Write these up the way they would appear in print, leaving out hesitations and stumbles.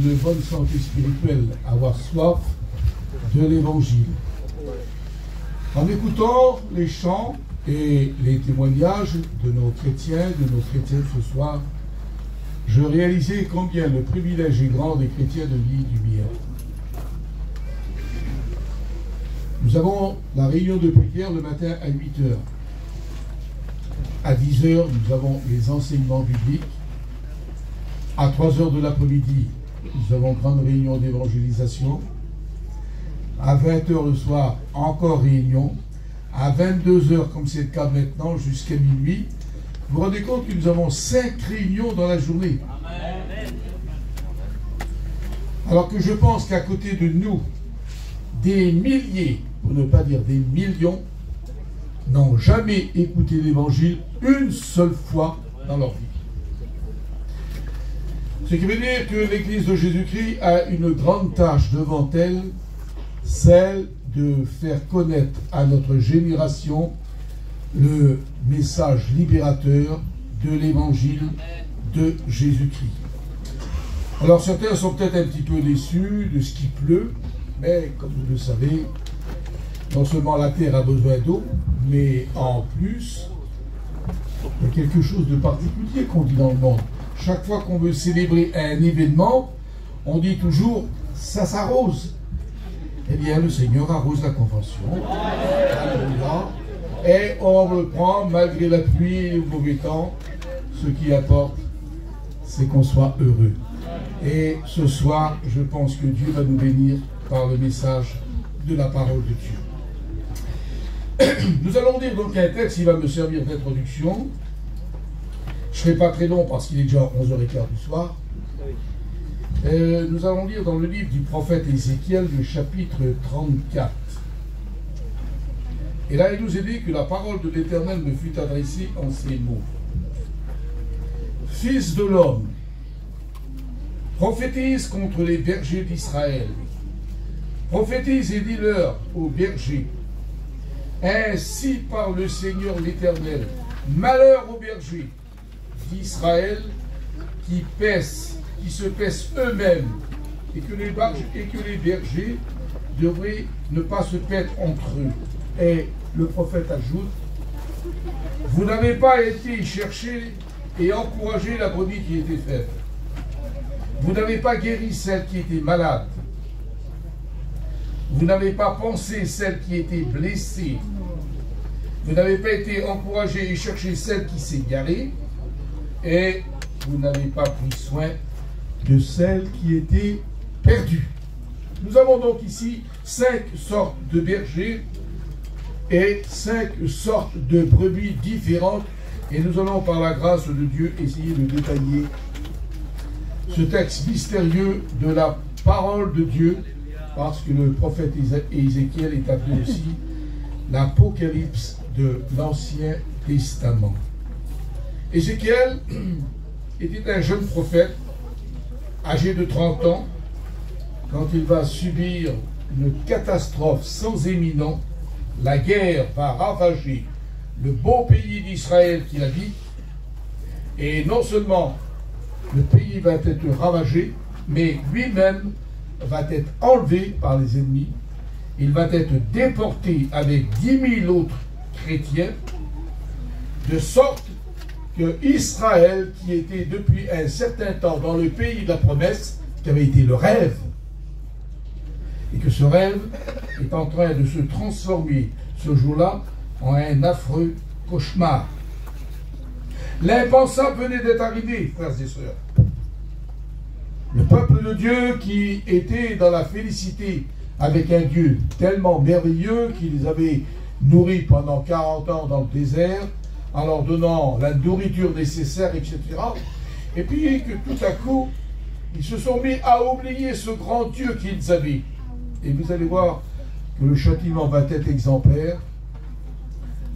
de bonne santé spirituelle, avoir soif de l'évangile. En écoutant les chants et les témoignages de nos chrétiens, de nos chrétiennes ce soir, je réalisais combien le privilège est grand des chrétiens de l'île-du-Lumière. Nous avons la réunion de prière le matin à 8 h. À 10 h, nous avons les enseignements bibliques. À 3 h de l'après-midi, nous avons grande réunion d'évangélisation. À 20 h le soir, encore réunion. À 22 h, comme c'est le cas maintenant, jusqu'à minuit. Vous vous rendez compte que nous avons 5 réunions dans la journée. Alors que je pense qu'à côté de nous, des milliers, pour ne pas dire des millions, n'ont jamais écouté l'évangile une seule fois dans leur vie. Ce qui veut dire que l'Église de Jésus-Christ a une grande tâche devant elle, celle de faire connaître à notre génération le message libérateur de l'évangile de Jésus-Christ. Alors certains sont peut-être un petit peu déçus de ce qui pleut, mais comme vous le savez, non seulement la terre a besoin d'eau, mais en plus, il y a quelque chose de particulier qu'on dit dans le monde. Chaque fois qu'on veut célébrer un événement, on dit toujours « ça s'arrose ». Eh bien, le Seigneur arrose la convention. Alléluia. Et on reprend, malgré la pluie et le mauvais temps, ce qui importe, c'est qu'on soit heureux. Et ce soir, je pense que Dieu va nous bénir par le message de la parole de Dieu. Nous allons lire donc un texte qui va me servir d'introduction. Je ne serai pas très long parce qu'il est déjà 11h15 du soir. Nous allons lire dans le livre du prophète Ézéchiel, le chapitre 34. Et là, il nous est dit que la parole de l'Éternel me fut adressée en ces mots. Fils de l'homme, prophétise contre les bergers d'Israël. Prophétise et dis-leur aux bergers. Ainsi parle le Seigneur l'Éternel. Malheur aux bergers d'Israël qui se paissent eux-mêmes, et que les bergers devraient ne pas se paître entre eux. Et le prophète ajoute, vous n'avez pas été chercher et encourager la brebis qui était faible. Vous n'avez pas guéri celle qui était malade. Vous n'avez pas pensé celle qui était blessée. Vous n'avez pas été encouragé et cherché celle qui s'est garée. Et vous n'avez pas pris soin de celle qui était perdue. Nous avons donc ici 5 sortes de bergers et 5 sortes de brebis différentes. Et nous allons, par la grâce de Dieu, essayer de détailler ce texte mystérieux de la parole de Dieu, parce que le prophète Ézéchiel est appelé aussi l'Apocalypse de l'Ancien Testament. Ézéchiel était un jeune prophète, âgé de 30 ans, quand il va subir une catastrophe sans éminent. La guerre va ravager le beau pays d'Israël qu'il habite, et non seulement le pays va être ravagé, mais lui-même va être enlevé par les ennemis. Il va être déporté avec 10 000 autres chrétiens, de sorte que Israël, qui était depuis un certain temps dans le pays de la promesse, qui avait été le rêve, et que ce rêve est en train de se transformer ce jour-là en un affreux cauchemar. L'impensable venait d'être arrivé, frères et sœurs. Le peuple de Dieu qui était dans la félicité avec un Dieu tellement merveilleux qui les avait nourris pendant 40 ans dans le désert, en leur donnant la nourriture nécessaire, etc. Et puis que tout à coup, ils se sont mis à oublier ce grand Dieu qu'ils avaient. Et vous allez voir que le châtiment va être exemplaire,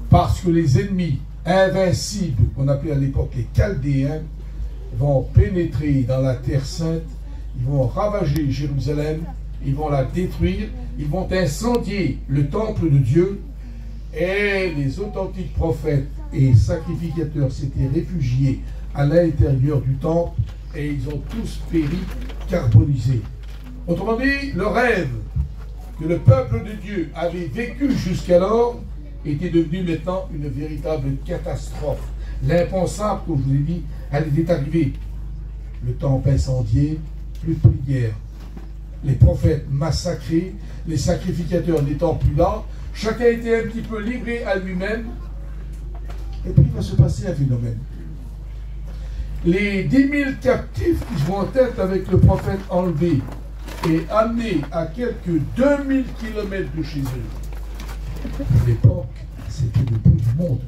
parce que les ennemis invincibles, qu'on appelait à l'époque les Chaldéens, vont pénétrer dans la terre sainte, ils vont ravager Jérusalem, ils vont la détruire, ils vont incendier le temple de Dieu, et les authentiques prophètes et sacrificateurs s'étaient réfugiés à l'intérieur du temple, et ils ont tous péri carbonisés. Autrement dit, le rêve que le peuple de Dieu avait vécu jusqu'alors était devenu maintenant une véritable catastrophe. L'impensable, comme je vous l'ai dit, elle était arrivée. Le temple incendié, plus de prière. Les prophètes massacrés, les sacrificateurs n'étant plus là, chacun était un petit peu livré à lui-même. Et puis il va se passer un phénomène. Les 10 000 captifs qui vont en tête avec le prophète enlevé et amenés à quelques 2000 km de chez eux. À l'époque, c'était le bout du monde.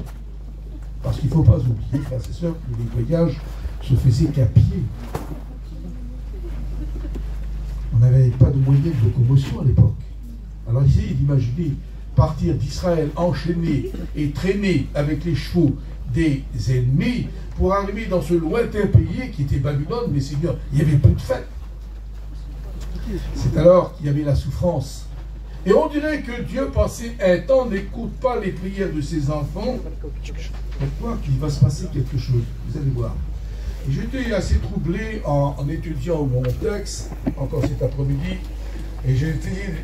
Parce qu'il ne faut pas oublier, frères et sœurs, que les voyages se faisaient qu'à pied. On n'avait pas de moyens de locomotion à l'époque. Alors essayez d'imaginer partir d'Israël enchaîné et traîné avec les chevaux des ennemis pour arriver dans ce lointain pays qui était Babylone, mais Seigneur, il n'y avait plus de fête. C'est alors qu'il y avait la souffrance. Et on dirait que Dieu, passé un temps, n'écoute pas les prières de ses enfants. Pourquoi qu'il va se passer quelque chose? Vous allez voir. Et j'étais assez troublé en étudiant mon texte, encore cet après-midi, et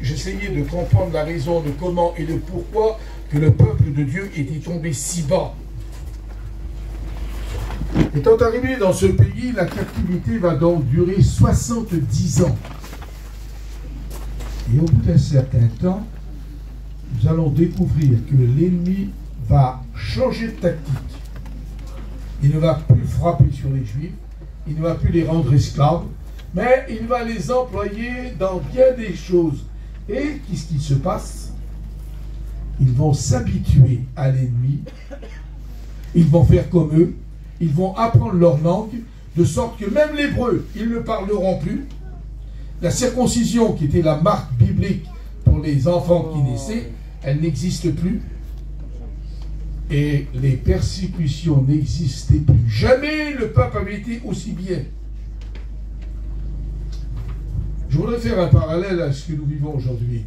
j'essayais de comprendre la raison de comment et le pourquoi que le peuple de Dieu était tombé si bas. Étant arrivé dans ce pays, la captivité va donc durer 70 ans. Et au bout d'un certain temps, nous allons découvrir que l'ennemi va changer de tactique. Il ne va plus frapper sur les Juifs, il ne va plus les rendre esclaves, mais il va les employer dans bien des choses. Et qu'est-ce qui se passe? Ils vont s'habituer à l'ennemi, ils vont faire comme eux, ils vont apprendre leur langue, de sorte que même l'hébreu, ils ne parleront plus. La circoncision, qui était la marque biblique pour les enfants qui naissaient, elle n'existe plus. Et les persécutions n'existaient plus. Jamais le peuple avait été aussi bien. Je voudrais faire un parallèle à ce que nous vivons aujourd'hui.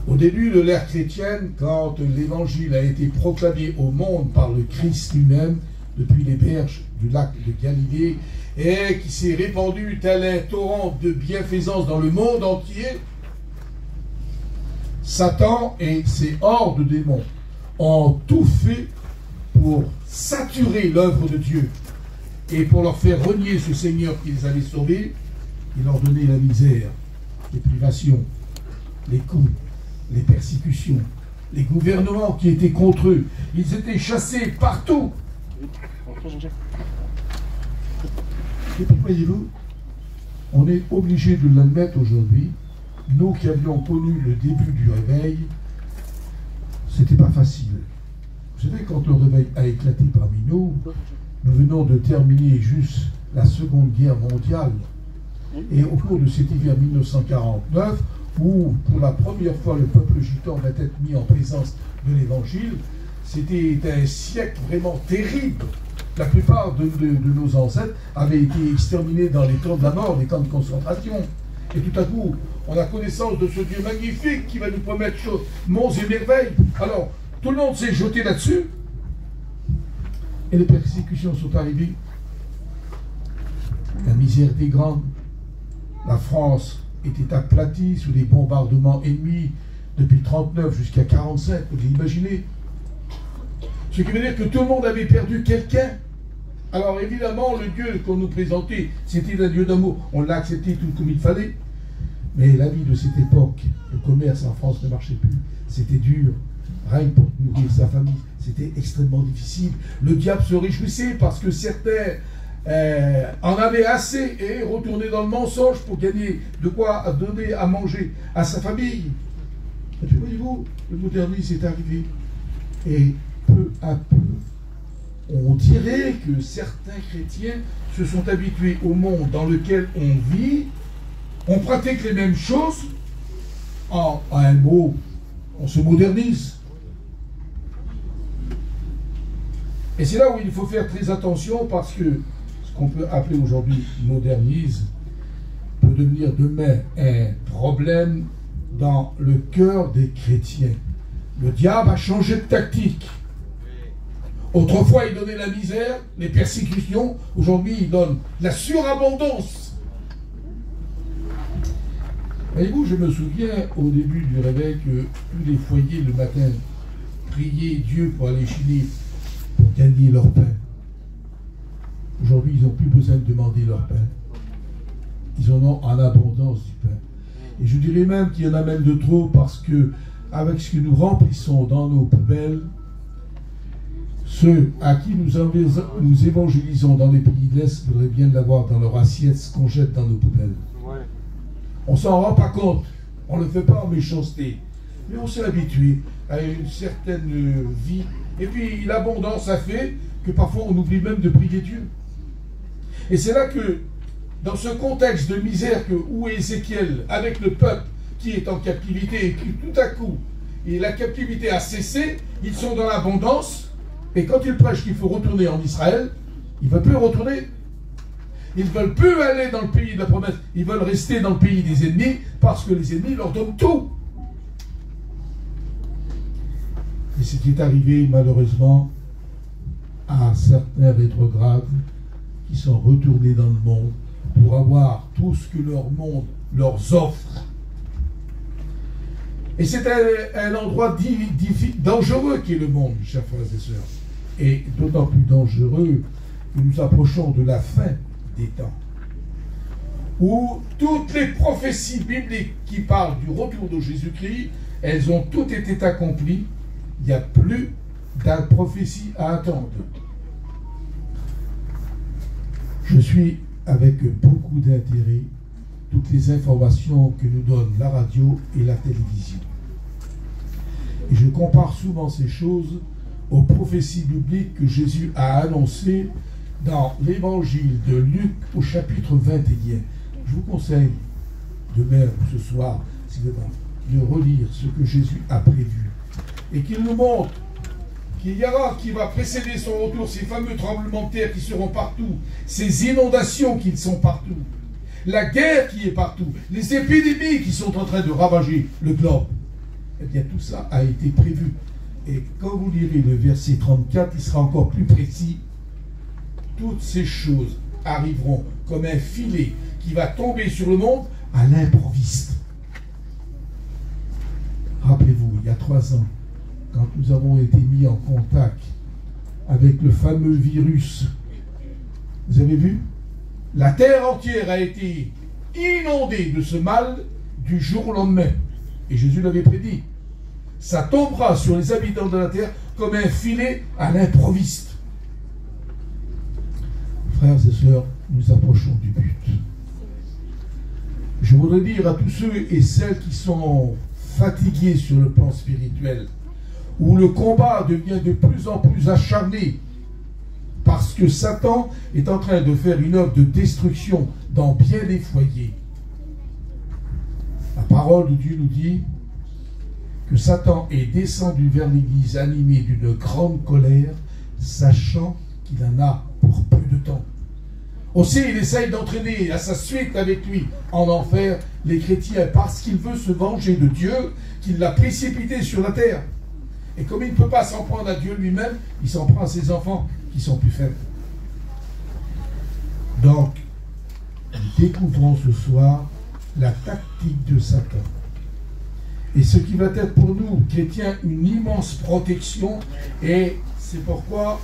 Au début de l'ère chrétienne, quand l'évangile a été proclamé au monde par le Christ lui-même, depuis les berges du lac de Galilée, et qui s'est répandu tel un torrent de bienfaisance dans le monde entier, Satan et ses hordes de démons ont tout fait pour saturer l'œuvre de Dieu et pour leur faire renier ce Seigneur qui les avait sauvés. Il leur donnait la misère, les privations, les coups, les persécutions, les gouvernements qui étaient contre eux. Ils étaient chassés partout. Et puis voyez-vous, on est obligé de l'admettre aujourd'hui. Nous qui avions connu le début du réveil, c'était pas facile. Vous savez, quand le réveil a éclaté parmi nous, nous venons de terminer juste la Seconde Guerre mondiale. Et au cours de cet hiver 1949, où pour la première fois le peuple gitan va être mis en présence de l'Évangile, c'était un siècle vraiment terrible. La plupart de nos ancêtres avaient été exterminés dans les camps de la mort, les camps de concentration. Et tout à coup, on a connaissance de ce Dieu magnifique qui va nous promettre monts et merveilles. Alors, tout le monde s'est jeté là-dessus. Et les persécutions sont arrivées. La misère était grande. La France était aplatie sous les bombardements ennemis depuis 1939 jusqu'à 1945. Vous imaginez? Ce qui veut dire que tout le monde avait perdu quelqu'un. Alors évidemment, le Dieu qu'on nous présentait, c'était un Dieu d'amour. On l'a accepté tout comme il fallait. Mais la vie de cette époque, le commerce en France ne marchait plus. C'était dur. Rien pour nourrir sa famille, c'était extrêmement difficile. Le diable se réjouissait parce que certains en avaient assez et retournaient dans le mensonge pour gagner de quoi donner à manger à sa famille. Et puis voyez-vous, le modernisme est arrivé. Et peu à peu, on dirait que certains chrétiens se sont habitués au monde dans lequel on vit, on pratique les mêmes choses, en un mot, on se modernise. Et c'est là où il faut faire très attention parce que ce qu'on peut appeler aujourd'hui modernisme peut devenir demain un problème dans le cœur des chrétiens. Le diable a changé de tactique. Autrefois, il donnait la misère, les persécutions. Aujourd'hui, il donne la surabondance. Voyez-vous, je me souviens au début du réveil que tous les foyers le matin priaient Dieu pour aller chiner, pour gagner leur pain. Aujourd'hui, ils n'ont plus besoin de demander leur pain. Ils en ont en abondance du pain. Et je dirais même qu'il y en a même de trop parce que, avec ce que nous remplissons dans nos poubelles, ceux à qui nous évangélisons dans les pays de l'Est voudraient bien l'avoir dans leur assiette, ce qu'on jette dans nos poubelles. Ouais. On ne s'en rend pas compte. On ne le fait pas en méchanceté. Mais on s'est habitué à une certaine vie. Et puis l'abondance a fait que parfois on oublie même de prier Dieu. Et c'est là que, dans ce contexte de misère où Ézéchiel, avec le peuple qui est en captivité et qui tout à coup, et la captivité a cessé, ils sont dans l'abondance, et quand ils prêchent qu'il faut retourner en Israël, ils ne veulent plus retourner. Ils ne veulent plus aller dans le pays de la promesse, ils veulent rester dans le pays des ennemis, parce que les ennemis leur donnent tout. Et ce qui est arrivé, malheureusement, à certains rétrogrades qui sont retournés dans le monde pour avoir tout ce que leur monde leur offre. Et c'est un endroit dangereux qui est le monde, chers frères et sœurs. Et d'autant plus dangereux que nous approchons de la fin des temps, où toutes les prophéties bibliques qui parlent du retour de Jésus-Christ, elles ont toutes été accomplies. Il n'y a plus de prophétie à attendre. Je suis avec beaucoup d'intérêt toutes les informations que nous donne la radio et la télévision. Et je compare souvent ces choses aux prophéties bibliques que Jésus a annoncées dans l'évangile de Luc au chapitre 21. Je vous conseille demain ou ce soir, si vous voulez, de relire ce que Jésus a prévu. Et qu'il nous montre qu'il y aura, qui va précéder son retour, ces fameux tremblements de terre qui seront partout, ces inondations qui sont partout, la guerre qui est partout, les épidémies qui sont en train de ravager le globe. Eh bien, tout ça a été prévu. Et quand vous lirez le verset 34, il sera encore plus précis. Toutes ces choses arriveront comme un filet qui va tomber sur le monde à l'improviste. Rappelez-vous, il y a 3 ans, quand nous avons été mis en contact avec le fameux virus, vous avez vu? La terre entière a été inondée de ce mal du jour au lendemain. Et Jésus l'avait prédit. Ça tombera sur les habitants de la terre comme un filet à l'improviste. Frères et sœurs, nous approchons du but. Je voudrais dire à tous ceux et celles qui sont fatigués sur le plan spirituel, où le combat devient de plus en plus acharné, parce que Satan est en train de faire une œuvre de destruction dans bien des foyers. La parole de Dieu nous dit que Satan est descendu vers l'Église animé d'une grande colère, sachant qu'il en a pour peu de temps. Aussi, il essaye d'entraîner à sa suite avec lui en enfer les chrétiens parce qu'il veut se venger de Dieu, qu'il l'a précipité sur la terre. Et comme il ne peut pas s'en prendre à Dieu lui-même, il s'en prend à ses enfants qui sont plus faibles. Donc, nous découvrons ce soir la tactique de Satan. Et ce qui va être pour nous, chrétiens, une immense protection. Et c'est pourquoi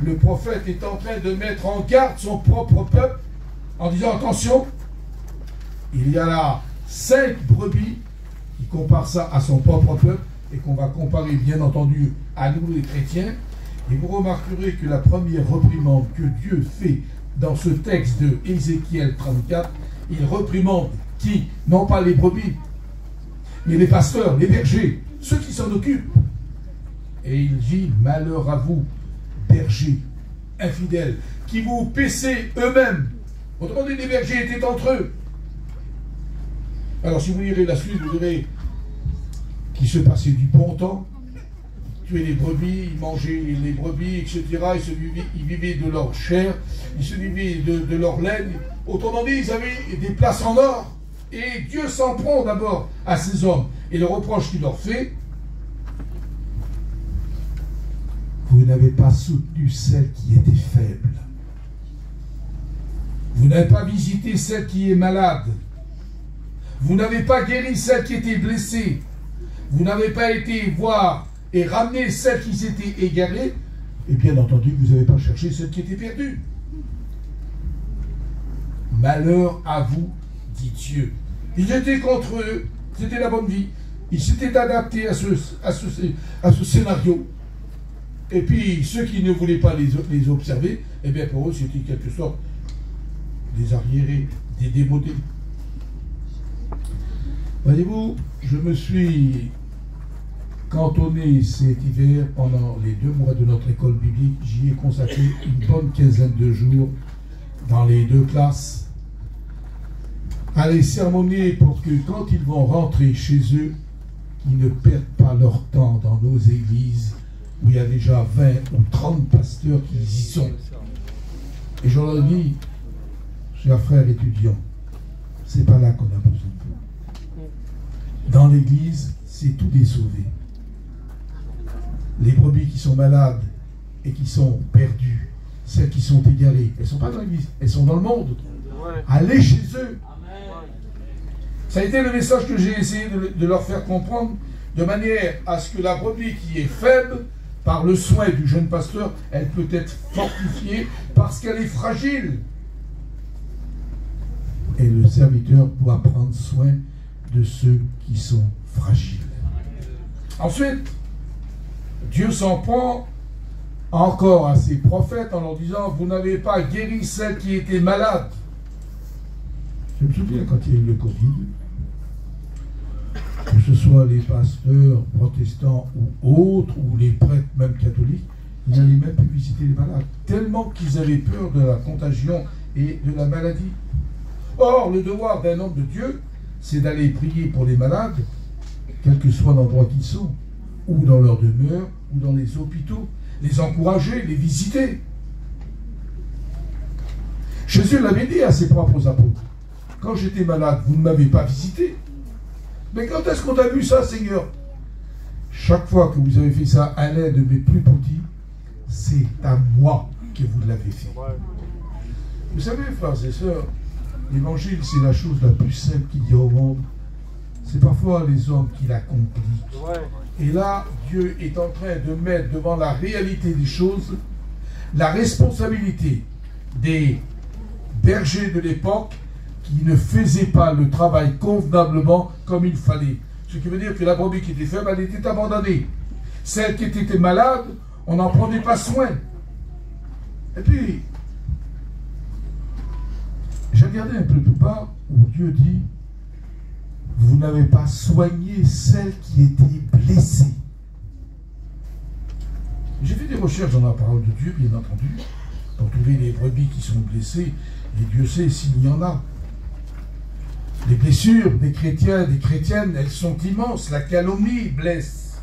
le prophète est en train de mettre en garde son propre peuple en disant, attention, il y a là 5 brebis, qui compare ça à son propre peuple, et qu'on va comparer bien entendu à nous les chrétiens. Et vous remarquerez que la première reprimande que Dieu fait dans ce texte de Ézéchiel 34, il reprimande qui? Non pas les brebis, mais les pasteurs, les bergers, ceux qui s'en occupent. Et il dit, malheur à vous, bergers, infidèles, qui vous paissez eux-mêmes. Autrement dit, les bergers étaient entre eux. Alors si vous lirez la suite, vous verrez qu'il se passait du bon temps, tuer les brebis, ils mangeaient les brebis, etc. Ils vivaient de leur chair, ils se vivaient de leur laine. Autrement dit, ils avaient des places en or. Et Dieu s'en prend d'abord à ces hommes. Et le reproche qu'il leur fait, vous vous n'avez pas soutenu celle qui était faible. Vous n'avez pas visité celle qui est malade. Vous n'avez pas guéri celle qui était blessée. Vous n'avez pas été voir et ramener celle qui s'était égarée. Et bien entendu, vous n'avez pas cherché celle qui était perdue. Malheur à vous, dit Dieu. Ils étaient contre eux, c'était la bonne vie. Ils s'étaient adaptés à ce scénario. Et puis, ceux qui ne voulaient pas les observer, eh bien pour eux, c'était quelque sorte des arriérés, des démodés. Voyez-vous, je me suis cantonné cet hiver pendant les 2 mois de notre école biblique. J'y ai consacré une bonne quinzaine de jours dans les 2 classes à les sermonner pour que quand ils vont rentrer chez eux, ils ne perdent pas leur temps dans nos églises où il y a déjà 20 ou 30 pasteurs qui y sont. Et je leur dis, chers frères étudiants, c'est pas là qu'on a besoin de vous. Dans l'église, c'est tout des sauvés. Les brebis qui sont malades et qui sont perdues, celles qui sont égarées, elles ne sont pas dans l'église, elles sont dans le monde. Allez chez eux. Ça a été le message que j'ai essayé de leur faire comprendre, de manière à ce que la brebis qui est faible, par le soin du jeune pasteur, elle peut être fortifiée parce qu'elle est fragile. Et le serviteur doit prendre soin de ceux qui sont fragiles. Ensuite, Dieu s'en prend encore à ses prophètes en leur disant, vous n'avez pas guéri celle qui était malade. Je me souviens quand il y a eu le Covid, que ce soit les pasteurs protestants ou autres, ou les prêtres même catholiques, ils n'allaient même plus visiter les malades, tellement qu'ils avaient peur de la contagion et de la maladie. Or, le devoir d'un homme de Dieu, c'est d'aller prier pour les malades, quel que soit l'endroit qu'ils sont, ou dans leur demeure, ou dans les hôpitaux, les encourager, les visiter. Jésus l'avait dit à ses propres apôtres, quand j'étais malade, vous ne m'avez pas visité. Mais quand est-ce qu'on a vu ça, Seigneur? Chaque fois que vous avez fait ça à l'un de mes plus petits, c'est à moi que vous l'avez fait. Vous savez, frères et sœurs, l'évangile, c'est la chose la plus simple qu'il y a au monde. C'est parfois les hommes qui la compliquent. Et là, Dieu est en train de mettre devant la réalité des choses la responsabilité des bergers de l'époque qui ne faisaient pas le travail convenablement comme il fallait. Ce qui veut dire que la brebis qui était faible, elle était abandonnée. Celle qui était malade, on n'en prenait pas soin. Et puis, j'ai regardé un peu plus bas où Dieu dit, vous n'avez pas soigné celle qui était blessée. J'ai fait des recherches dans la parole de Dieu, bien entendu, pour trouver les brebis qui sont blessées, et Dieu sait s'il y en a. Les blessures des chrétiens, des chrétiennes, elles sont immenses. La calomnie blesse.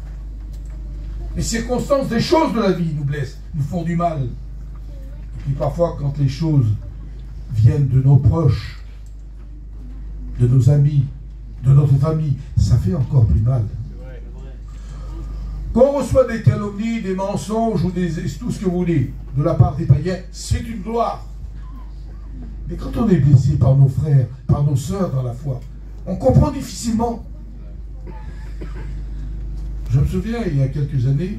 Les circonstances des choses de la vie nous blessent, nous font du mal. Et puis parfois, quand les choses viennent de nos proches, de nos amis, de notre famille, ça fait encore plus mal. Qu'on reçoit des calomnies, des mensonges ou tout ce que vous voulez de la part des païens, c'est une gloire. Mais quand on est blessé par nos frères, par nos sœurs dans la foi, on comprend difficilement. Je me souviens, il y a quelques années,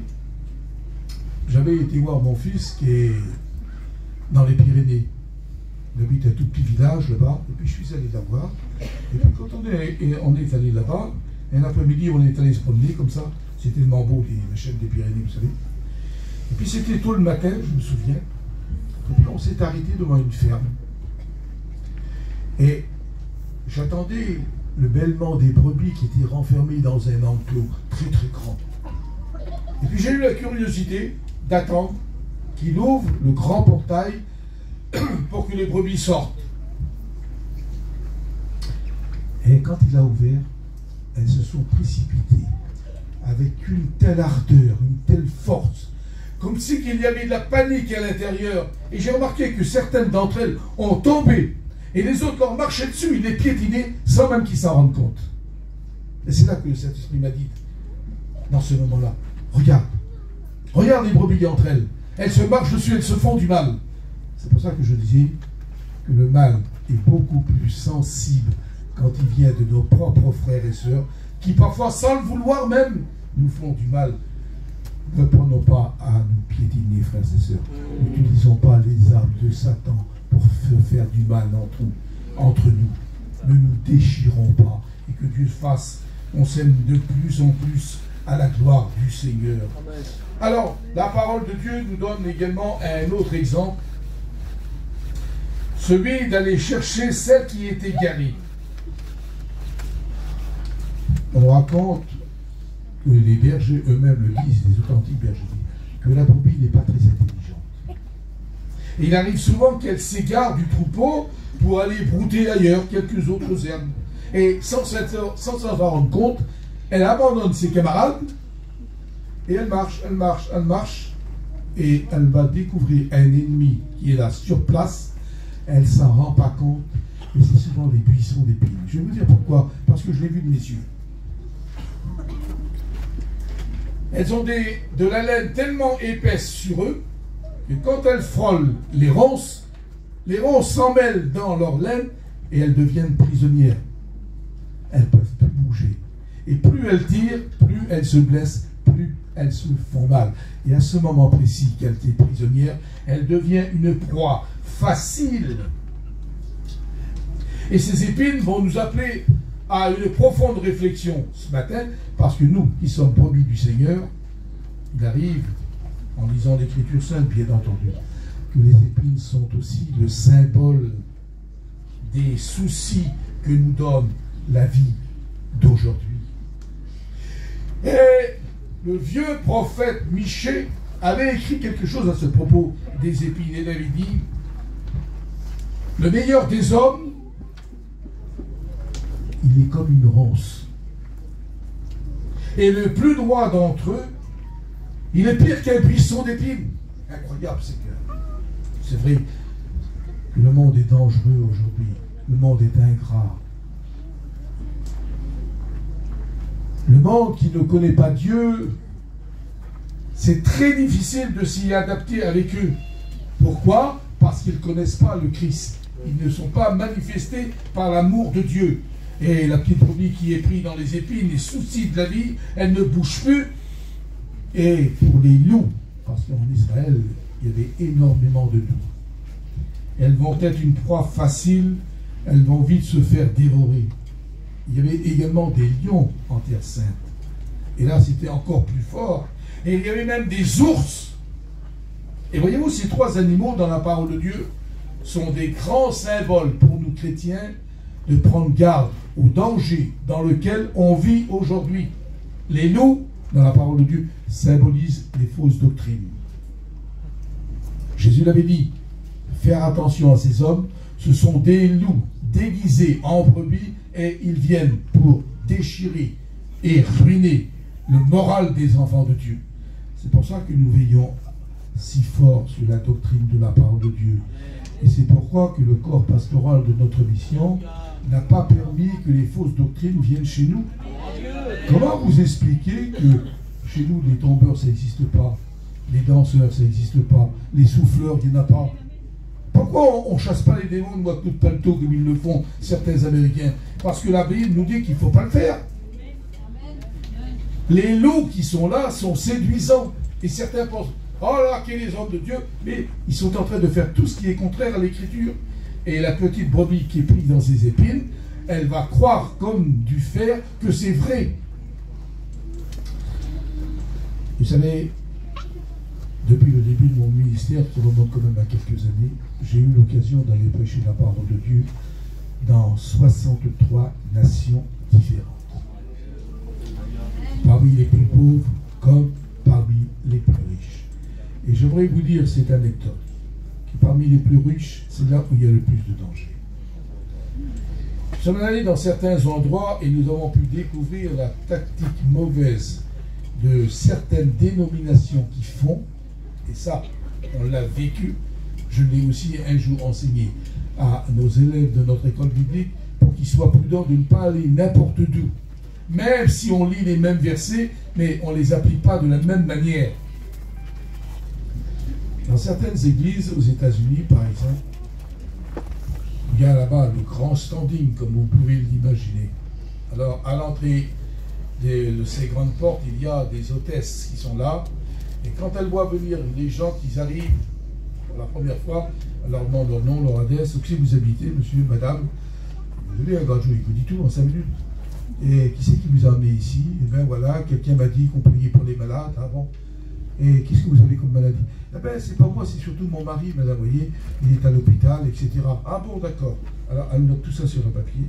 j'avais été voir mon fils qui est dans les Pyrénées. Il habite un tout petit village là-bas, et puis je suis allé la voir. Et puis quand on est allé là-bas, un après-midi, on est allé se promener comme ça. C'est tellement beau, la chaîne des Pyrénées, vous savez. Et puis c'était tôt le matin, je me souviens. Et puis on s'est arrêté devant une ferme. Et j'attendais le bêlement des brebis qui étaient renfermés dans un enclos très très grand. Et puis j'ai eu la curiosité d'attendre qu'il ouvre le grand portail pour que les brebis sortent. Et quand il a ouvert, elles se sont précipitées avec une telle ardeur, une telle force, comme si qu'il y avait de la panique à l'intérieur. Et j'ai remarqué que certaines d'entre elles ont tombé. Et les autres leur marchaient dessus, ils les piétinaient sans même qu'ils s'en rendent compte. Et c'est là que le Saint-Esprit m'a dit, dans ce moment-là, regarde, Regarde les brebis entre elles. Elles se marchent dessus, elles se font du mal. C'est pour ça que je disais que le mal est beaucoup plus sensible quand il vient de nos propres frères et sœurs, qui parfois, sans le vouloir même, nous font du mal. Ne prenons pas à nous piétiner, frères et sœurs. N'utilisons pas les armes de Satan pour faire du mal entre nous. Ne nous déchirons pas. Et que Dieu fasse, on s'aime de plus en plus à la gloire du Seigneur. Amen. Alors, la parole de Dieu nous donne également un autre exemple. Celui d'aller chercher celle qui est égarée. On raconte que les bergers eux-mêmes le disent, les authentiques bergers, que la brebis n'est pas très intelligente. Et il arrive souvent qu'elle s'égare du troupeau pour aller brouter ailleurs quelques autres herbes. Et sans s'en rendre compte, elle abandonne ses camarades et elle marche, et elle va découvrir un ennemi qui est là sur place. Elle ne s'en rend pas compte, et c'est souvent des buissons d'épines. Je vais vous dire pourquoi, parce que je l'ai vu de mes yeux. Elles ont de la laine tellement épaisse sur eux que quand elles frôlent les ronces s'en mêlent dans leur laine et elles deviennent prisonnières. Elles ne peuvent plus bouger. Et plus elles tirent, plus elles se blessent, plus elles se font mal. Et à ce moment précis qu'elle est prisonnière, elle devient une proie facile. Et ces épines vont nous appeler à une profonde réflexion ce matin, parce que nous, qui sommes brebis du Seigneur, il arrive, en lisant l'Écriture sainte, bien entendu, que les épines sont aussi le symbole des soucis que nous donne la vie d'aujourd'hui. Et le vieux prophète Michée avait écrit quelque chose à ce propos des épines. Il avait dit: le meilleur des hommes, il est comme une ronce. Et le plus droit d'entre eux, il est pire qu'un buisson d'épines. Incroyable, c'est vrai que le monde est dangereux aujourd'hui. Le monde est ingrat. Le monde qui ne connaît pas Dieu, c'est très difficile de s'y adapter avec eux. Pourquoi? Parce qu'ils ne connaissent pas le Christ. Ils ne sont pas manifestés par l'amour de Dieu. Et la petite brebis qui est prise dans les épines, les soucis de la vie, elle ne bouge plus. Et pour les loups, parce qu'en Israël, il y avait énormément de loups, elles vont être une proie facile, elles vont vite se faire dévorer. Il y avait également des lions en Terre Sainte. Et là, c'était encore plus fort. Et il y avait même des ours. Et voyez-vous, ces trois animaux dans la parole de Dieu sont des grands symboles pour nous chrétiens de prendre garde au danger dans lequel on vit aujourd'hui. Les loups, dans la parole de Dieu, symbolisent les fausses doctrines. Jésus l'avait dit, faire attention à ces hommes, ce sont des loups déguisés en brebis et ils viennent pour déchirer et ruiner le moral des enfants de Dieu. C'est pour ça que nous veillons si fort sur la doctrine de la parole de Dieu. Et c'est pourquoi que le corps pastoral de notre mission n'a pas permis que les fausses doctrines viennent chez nous. Comment vous expliquez que chez nous, les tombeurs, ça n'existe pas, les danseurs, ça n'existe pas, les souffleurs, il n'y en a pas? Pourquoi on ne chasse pas les démons de coup de paletot comme ils le font certains Américains? Parce que la Bible nous dit qu'il ne faut pas le faire. Les loups qui sont là sont séduisants. Et certains pensent, oh là, quels les hommes de Dieu, mais ils sont en train de faire tout ce qui est contraire à l'Écriture. Et la petite brebis qui est prise dans ses épines, elle va croire comme du fer que c'est vrai. Vous savez, depuis le début de mon ministère, qui remonte quand même à quelques années, j'ai eu l'occasion d'aller prêcher la parole de Dieu dans 63 nations différentes. Parmi les plus pauvres comme parmi les plus riches. Et j'aimerais vous dire cette anecdote, que parmi les plus riches, c'est là où il y a le plus de danger. Nous sommes allés dans certains endroits et nous avons pu découvrir la tactique mauvaise de certaines dénominations qui font, et ça, on l'a vécu. Je l'ai aussi un jour enseigné à nos élèves de notre école biblique pour qu'ils soient prudents de ne pas aller n'importe d'où. Même si on lit les mêmes versets, mais on ne les applique pas de la même manière. Dans certaines églises aux États-Unis, par exemple, il y a là-bas le grand standing, comme vous pouvez l'imaginer. Alors, à l'entrée de ces grandes portes, il y a des hôtesses qui sont là. Et quand elles voient venir les gens qui arrivent pour la première fois, elles leur demandent leur nom, leur adresse, où vous habitez, monsieur, madame. Désolé, un gradué, il vous dit tout en 5 minutes. Et qui c'est qui vous a amené ici? Eh bien voilà, quelqu'un m'a dit qu'on priait pour les malades. Ah bon? Et qu'est-ce que vous avez comme maladie? Eh bien, c'est pas moi, c'est surtout mon mari, madame, vous voyez, il est à l'hôpital, etc. Ah bon, d'accord. Alors, elle note tout ça sur un papier.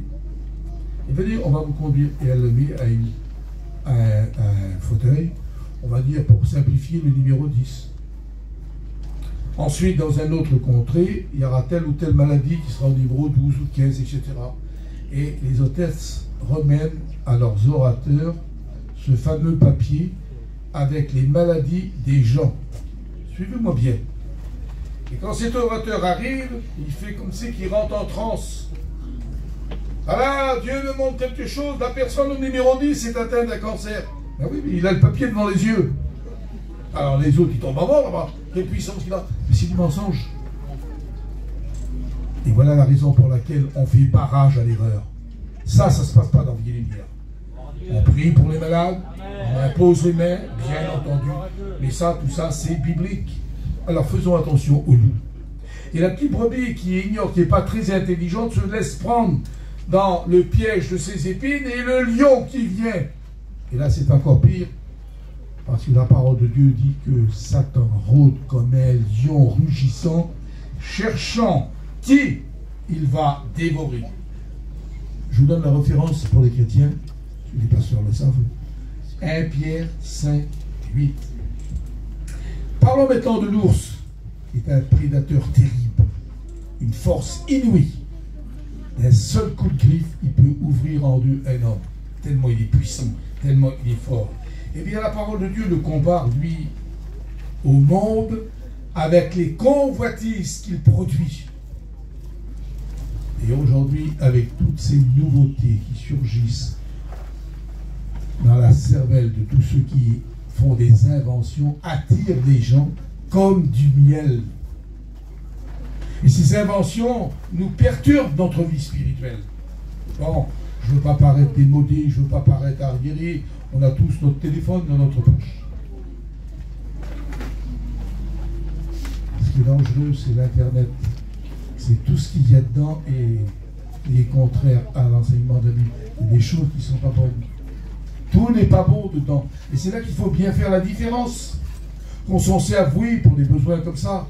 Et venez, on va vous conduire. Et elle le met à un fauteuil, on va dire, pour simplifier, le numéro 10. Ensuite, dans un autre contrée, il y aura telle ou telle maladie qui sera au numéro 12 ou 15, etc. Et les hôtesses remènent à leurs orateurs ce fameux papier avec les maladies des gens. Suivez-moi bien. Et quand cet orateur arrive, il fait comme si qu'il rentre en transe. Voilà, Dieu me montre quelque chose, la personne au numéro 10 est atteinte d'un cancer. Ah oui, mais il a le papier devant les yeux. Alors les autres, ils tombent à mort là-bas. Quelle puissance qu'il a. Mais c'est du mensonge. Et voilà la raison pour laquelle on fait barrage à l'erreur. Ça se passe pas dans Vie et Lumière. On prie pour les malades, on impose les mains, bien entendu. Mais ça, tout ça, c'est biblique. Alors faisons attention au loup. Et la petite brebis qui ignore, qui n'est pas très intelligente, se laisse prendre dans le piège de ses épines, et le lion qui vient. Et là, c'est encore pire, parce que la parole de Dieu dit que Satan rôde comme un lion rugissant, cherchant qui il va dévorer. Je vous donne la référence pour les chrétiens, les pasteurs le savent. 1 Pierre 5, 8. Parlons maintenant de l'ours, qui est un prédateur terrible, une force inouïe. D'un seul coup de griffe, il peut ouvrir en deux un homme, tellement il est puissant, tellement il est fort. Eh bien, la parole de Dieu le compare, lui, au monde, avec les convoitises qu'il produit. Et aujourd'hui, avec toutes ces nouveautés qui surgissent dans la cervelle de tous ceux qui font des inventions, attirent les gens comme du miel. Et ces inventions nous perturbent notre vie spirituelle. Bon, je ne veux pas paraître démodé, je ne veux pas paraître arriéré. On a tous notre téléphone dans notre poche. Ce qui est dangereux, c'est l'Internet. C'est tout ce qu'il y a dedans et il est contraire à l'enseignement de la Bible. Il y a des choses qui ne sont pas bonnes. Tout n'est pas bon dedans. Et c'est là qu'il faut bien faire la différence. Qu'on s'en serve, oui, pour des besoins comme ça.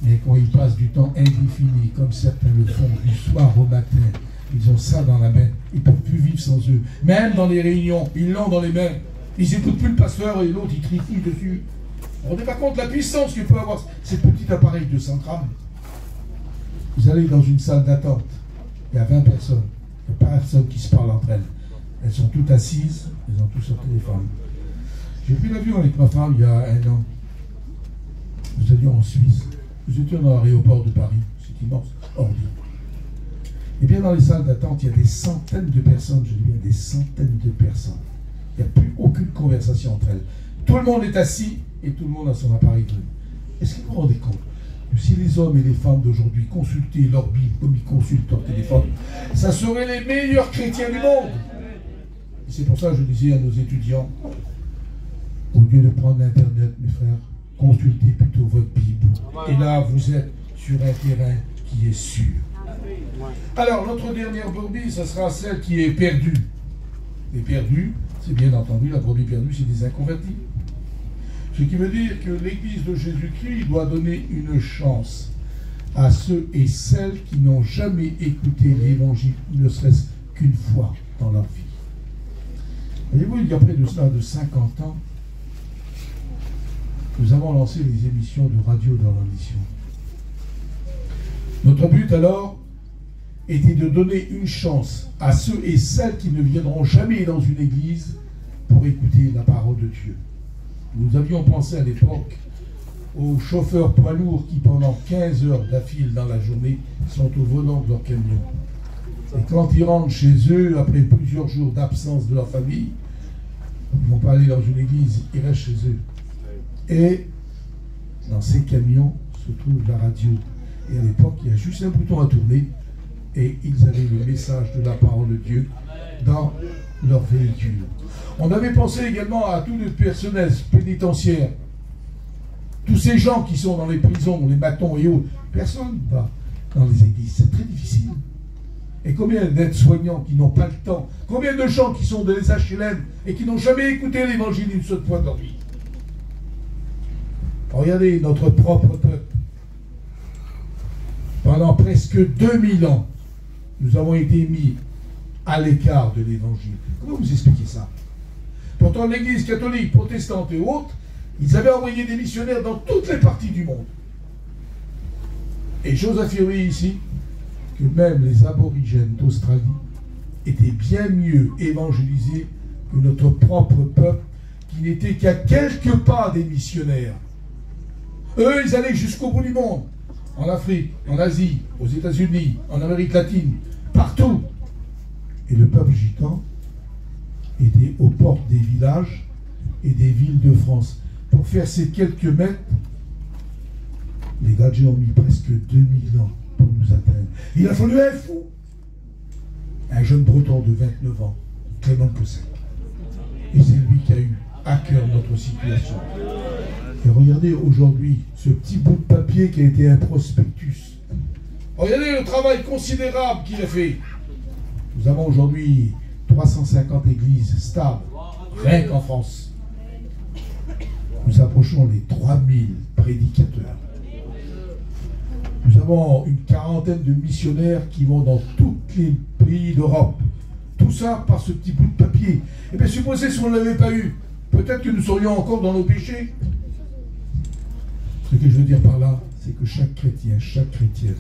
Mais quand ils passent du temps indéfini, comme certains le font, du soir au matin, ils ont ça dans la main, ils ne peuvent plus vivre sans eux. Même dans les réunions, ils l'ont dans les mains. Ils n'écoutent plus le pasteur et l'autre, ils trifouillent dessus. Vous ne rendez pas compte de la puissance que peut avoir ces petits appareils de 100 grammes. Vous allez dans une salle d'attente, il y a 20 personnes, il n'y a pas personne qui se parle entre elles. Elles sont toutes assises, elles ont tous leur téléphone. J'ai pris l'avion avec ma femme il y a 1 an. Nous allions en Suisse. Nous étions dans l'aéroport de Paris. C'est immense, hors d'île. Et bien dans les salles d'attente, il y a des centaines de personnes, je dis bien des centaines de personnes. Il n'y a plus aucune conversation entre elles. Tout le monde est assis et tout le monde a son appareil de. Est-ce que vous vous rendez compte que si les hommes et les femmes d'aujourd'hui consultaient leur Bible comme ils consultent leur téléphone, ça serait les meilleurs chrétiens du monde. Et c'est pour ça que je disais à nos étudiants, au lieu de prendre l'Internet, mes frères, consultez plutôt votre Bible. Et là, vous êtes sur un terrain qui est sûr. Alors, notre dernière brebis, ce sera celle qui est perdue. Et perdue, c'est bien entendu, la brebis perdue, c'est des inconvertis. Ce qui veut dire que l'Église de Jésus-Christ doit donner une chance à ceux et celles qui n'ont jamais écouté l'Évangile, ne serait-ce qu'une fois dans leur vie. Voyez-vous, il y a près de cela de 50 ans, nous avons lancé les émissions de radio dans la mission. Notre but alors était de donner une chance à ceux et celles qui ne viendront jamais dans une église pour écouter la parole de Dieu. Nous avions pensé à l'époque aux chauffeurs poids lourds qui pendant 15 heures d'affilée dans la journée sont au volant de leur camion. Et quand ils rentrent chez eux, après plusieurs jours d'absence de leur famille, ils ne vont pas aller dans une église, ils restent chez eux. Et dans ces camions se trouve la radio. Et à l'époque, il y a juste un bouton à tourner et ils avaient le message de la parole de Dieu dans leur véhicule. On avait pensé également à tout le personnel pénitentiaire. Tous ces gens qui sont dans les prisons, les matons et autres. Personne ne va dans les églises. C'est très difficile. Et combien d'aides-soignants qui n'ont pas le temps? Combien de gens qui sont dans les HLM et qui n'ont jamais écouté l'évangile une seule fois dans leur vie? Regardez notre propre peuple. Pendant presque 2000 ans, nous avons été mis à l'écart de l'évangile. Comment vous expliquez ça? Pourtant, l'Église catholique, protestante et autres, ils avaient envoyé des missionnaires dans toutes les parties du monde. Et j'ose affirmer ici que même les aborigènes d'Australie étaient bien mieux évangélisés que notre propre peuple, qui n'était qu'à quelques pas des missionnaires. Eux, ils allaient jusqu'au bout du monde. En Afrique, en Asie, aux États-Unis, en Amérique latine, partout. Et le peuple gitan était aux portes des villages et des villes de France. Pour faire ces quelques mètres, les gadgets ont mis presque 2000 ans pour nous atteindre. Il a fallu un fou. Un jeune breton de 29 ans, Clément Cosset. Et c'est lui qui a eu à cœur notre situation. Et regardez aujourd'hui ce petit bout de papier qui a été un prospectus. Regardez le travail considérable qu'il a fait. Nous avons aujourd'hui 350 églises stables, rien qu'en France. Nous approchons les 3000 prédicateurs. Nous avons une quarantaine de missionnaires qui vont dans tous les pays d'Europe. Tout ça par ce petit bout de papier. Et bien supposez si on ne l'avait pas eu, peut-être que nous serions encore dans nos péchés. Ce que je veux dire par là, c'est que chaque chrétien, chaque chrétienne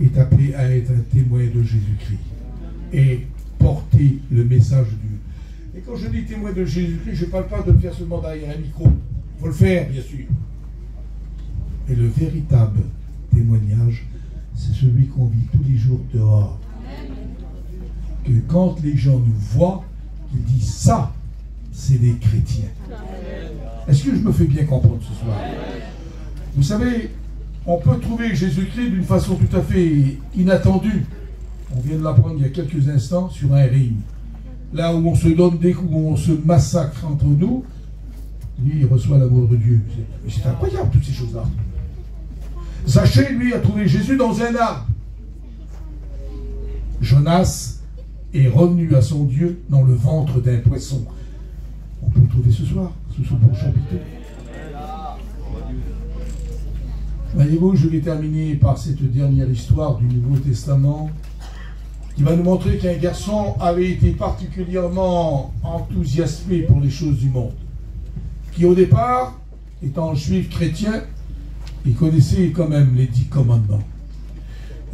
est appelé à être un témoin de Jésus-Christ et porter le message de Dieu. Et quand je dis témoin de Jésus-Christ, je ne parle pas de le faire seulement derrière un micro. Il faut le faire, bien sûr. Et le véritable témoignage, c'est celui qu'on vit tous les jours dehors. Que quand les gens nous voient, ils disent ça, c'est des chrétiens. Est-ce que je me fais bien comprendre ce soir? Vous savez, on peut trouver Jésus-Christ d'une façon tout à fait inattendue. On vient de l'apprendre il y a quelques instants sur un ring. Là où on se donne des coups, où on se massacre entre nous, lui, il reçoit l'amour de Dieu. C'est incroyable, toutes ces choses-là. Zachée, lui, a trouvé Jésus dans un arbre. Jonas est revenu à son Dieu dans le ventre d'un poisson. On peut le trouver ce soir, sous son bon chapiteau. Voyez-vous, je vais terminer par cette dernière histoire du Nouveau Testament qui va nous montrer qu'un garçon avait été particulièrement enthousiasmé pour les choses du monde. Qui au départ, étant juif chrétien, il connaissait quand même les 10 commandements.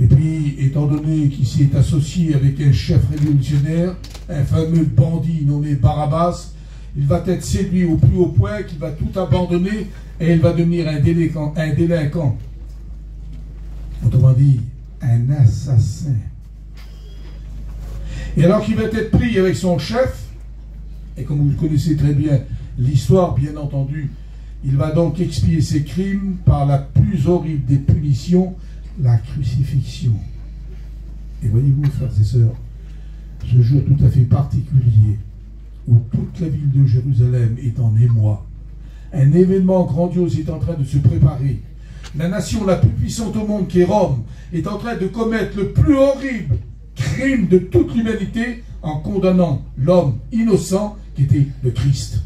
Et puis, étant donné qu'il s'est associé avec un chef révolutionnaire, un fameux bandit nommé Barabbas, il va être séduit au plus haut point qu'il va tout abandonner et il va devenir un délinquant. Autrement dit, un assassin. Et alors qu'il va être pris avec son chef, et comme vous le connaissez très bien, l'histoire, bien entendu, il va donc expier ses crimes par la plus horrible des punitions, la crucifixion. Et voyez-vous, frères et sœurs, ce jour tout à fait particulier, où toute la ville de Jérusalem est en émoi, un événement grandiose est en train de se préparer. La nation la plus puissante au monde, qui est Rome, est en train de commettre le plus horrible crime de toute l'humanité en condamnant l'homme innocent qui était le Christ.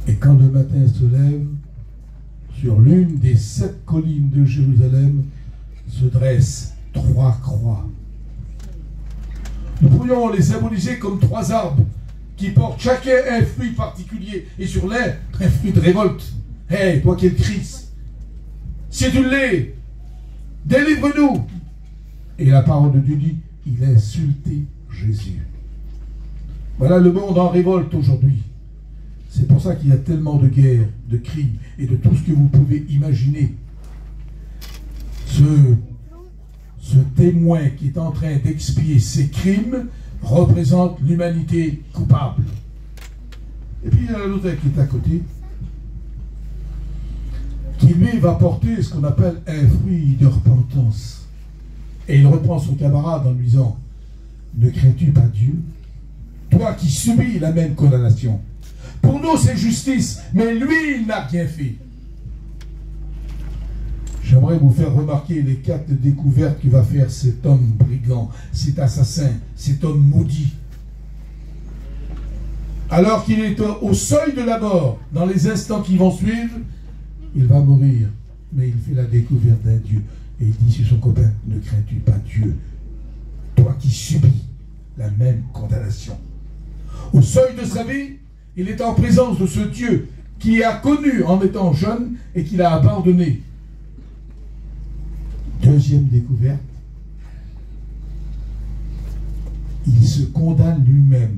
Et quand le matin se lève, sur l'une des 7 collines de Jérusalem se dressent 3 croix. Nous pourrions les symboliser comme 3 arbres qui portent chacun un fruit particulier, et sur l'un, un fruit de révolte. Hey, toi qui es le Christ, si tu l'es, délivre-nous. Et la parole de Dieu dit, il a insulté Jésus. Voilà le monde en révolte aujourd'hui. C'est pour ça qu'il y a tellement de guerres, de crimes et de tout ce que vous pouvez imaginer. Ce témoin qui est en train d'expier ses crimes représente l'humanité coupable. Et puis il y a l'autre qui est à côté. qui lui va porter ce qu'on appelle un fruit de repentance. Et il reprend son camarade en lui disant, ne crains-tu pas Dieu, toi qui subis la même condamnation? Pour nous c'est justice, mais lui il n'a rien fait. J'aimerais vous faire remarquer les 4 découvertes que va faire cet homme brigand, cet assassin, cet homme maudit. Alors qu'il est au seuil de la mort, dans les instants qui vont suivre, il va mourir. Mais il fait la découverte d'un Dieu. Et il dit sur son copain, ne crains-tu pas Dieu, toi qui subis la même condamnation. Au seuil de sa vie, il est en présence de ce Dieu qui a connu en étant jeune et qu'il a abandonné. Deuxième découverte, il se condamne lui-même.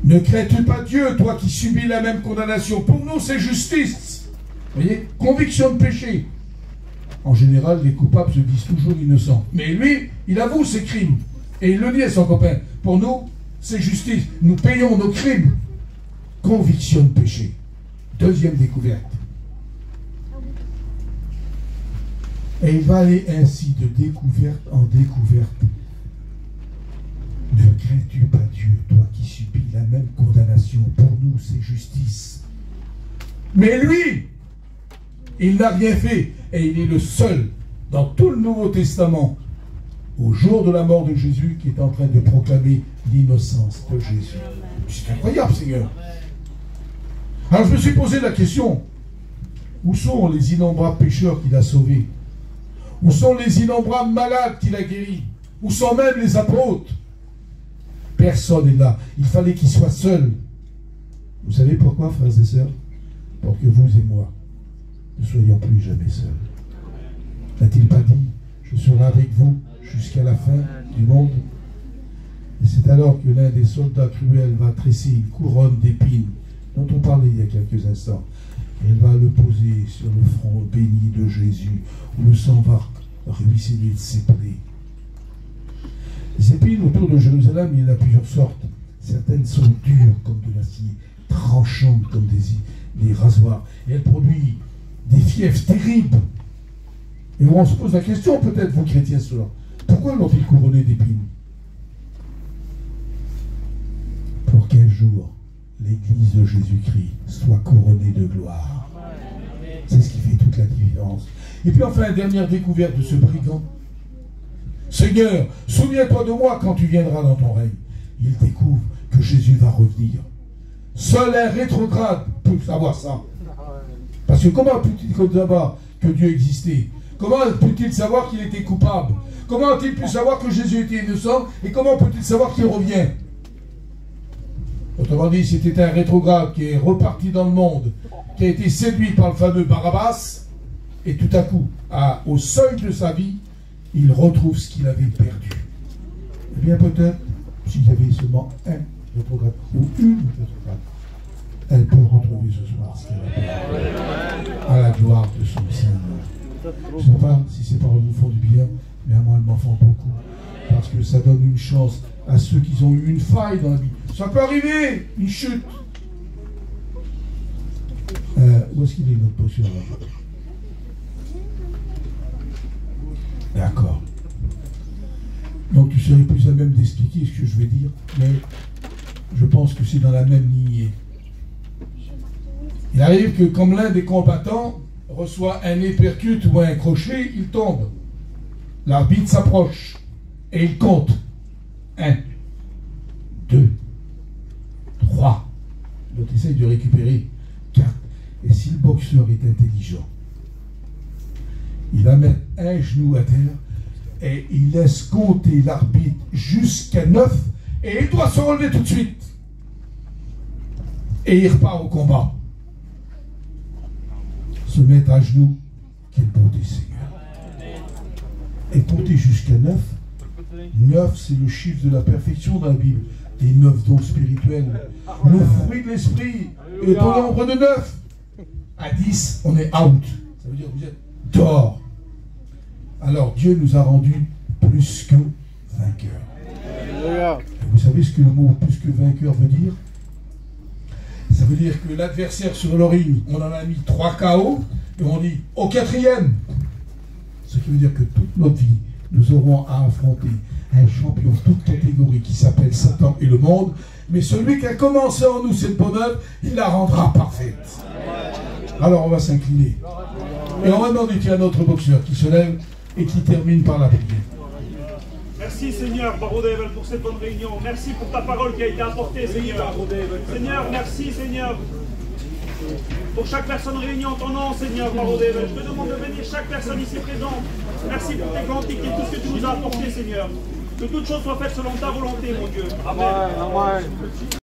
Ne crains-tu pas Dieu, toi qui subis la même condamnation? Pour nous, c'est justice. Vous voyez, conviction de péché. En général, les coupables se disent toujours innocents. Mais lui, il avoue ses crimes. Et il le dit à son copain. Pour nous, c'est justice. Nous payons nos crimes. Conviction de péché. Deuxième découverte. Et il va aller ainsi de découverte en découverte. Ne crains-tu pas Dieu, toi qui subis la même condamnation? Pour nous, c'est justice. Mais lui, il n'a rien fait. Et il est le seul, dans tout le Nouveau Testament, au jour de la mort de Jésus, qui est en train de proclamer l'innocence de Jésus. C'est incroyable, Seigneur. Alors je me suis posé la question, où sont les innombrables pécheurs qu'il a sauvés? Où sont les innombrables malades qu'il a guéris? Où sont même les apôtres? Personne n'est là. Il fallait qu'il soit seul. Vous savez pourquoi, frères et sœurs? Pour que vous et moi ne soyons plus jamais seuls. N'a-t-il pas dit, je serai avec vous jusqu'à la fin du monde? Et c'est alors que l'un des soldats cruels va tresser une couronne d'épines, dont on parlait il y a quelques instants. Et elle va le poser sur le front béni de Jésus, où le sang va ruisseler de ses plaies. Les épines autour de Jérusalem, il y en a plusieurs sortes. Certaines sont dures comme de l'acier, tranchantes comme des rasoirs. Et elles produisent des fièvres terribles. Et on se pose la question, peut-être, vous chrétiens, cela. Pourquoi l'ont-ils couronné d'épines? Pour qu'un jour, l'Église de Jésus-Christ soit couronnée de gloire. C'est ce qui fait toute la différence. Et puis enfin, dernière découverte de ce brigand. Seigneur, souviens-toi de moi quand tu viendras dans ton règne. Il découvre que Jésus va revenir. Seul un rétrograde peut savoir ça. Parce que comment peut-il savoir que Dieu existait? Comment peut-il savoir qu'il était coupable? Comment a-t-il pu savoir que Jésus était innocent? Et comment peut-il savoir qu'il revient? Autrement dit, c'était un rétrograde qui est reparti dans le monde, qui a été séduit par le fameux Barabbas, et tout à coup, au seuil de sa vie, il retrouve ce qu'il avait perdu. Eh bien peut-être, s'il y avait seulement un rétrograde, ou une rétrograde, elle peut retrouver ce soir ce qu'elle a perdu, à la gloire de son Seigneur. Je ne sais pas si ces paroles vous font du bien, mais à moi elles m'en font beaucoup, parce que ça donne une chance à ceux qui ont eu une faille dans la vie. Ça peut arriver, une chute. Où est-ce qu'il est notre potion là? D'accord. Donc tu serais plus à même d'expliquer ce que je vais dire, mais je pense que c'est dans la même lignée. Il arrive que comme l'un des combattants reçoit un épercute ou un crochet, il tombe. L'arbitre s'approche et il compte. 1, 2, 3. L'autre essaye de récupérer 4. Et si le boxeur est intelligent, il va mettre un genou à terre et il laisse compter l'arbitre jusqu'à 9 et il doit se relever tout de suite. Et il repart au combat. Se mettre à genoux, quelle bonté, Seigneur. Et compter jusqu'à 9. 9, c'est le chiffre de la perfection dans la Bible. Les 9 dons spirituels. Le fruit de l'esprit est au nombre de 9. À 10, on est out. Ça veut dire que vous êtes dehors. Alors Dieu nous a rendus plus que vainqueurs. Et vous savez ce que le mot plus que vainqueur veut dire? Ça Ça veut dire que l'adversaire sur le ring, on en a mis 3 KO et on dit au 4e. Ce qui veut dire que toute notre vie, nous aurons à affronter un champion de toute catégorie qui s'appelle Satan et le monde. Mais celui qui a commencé en nous cette bonne œuvre, il la rendra parfaite. Alors on va s'incliner. Et on va demander à notre boxeur qui se lève et qui termine par la prière. Merci Seigneur, Barodevel, pour cette bonne réunion. Merci pour ta parole qui a été apportée, Seigneur. Seigneur, merci Seigneur. Pour chaque personne réunie en ton nom, Seigneur, Barodevel. Je te demande de bénir chaque personne ici présente. Merci pour tes cantiques et tout ce que tu nous as apporté, Seigneur. Que toutes choses soient faites selon ta volonté, mon Dieu. Amen. Amen.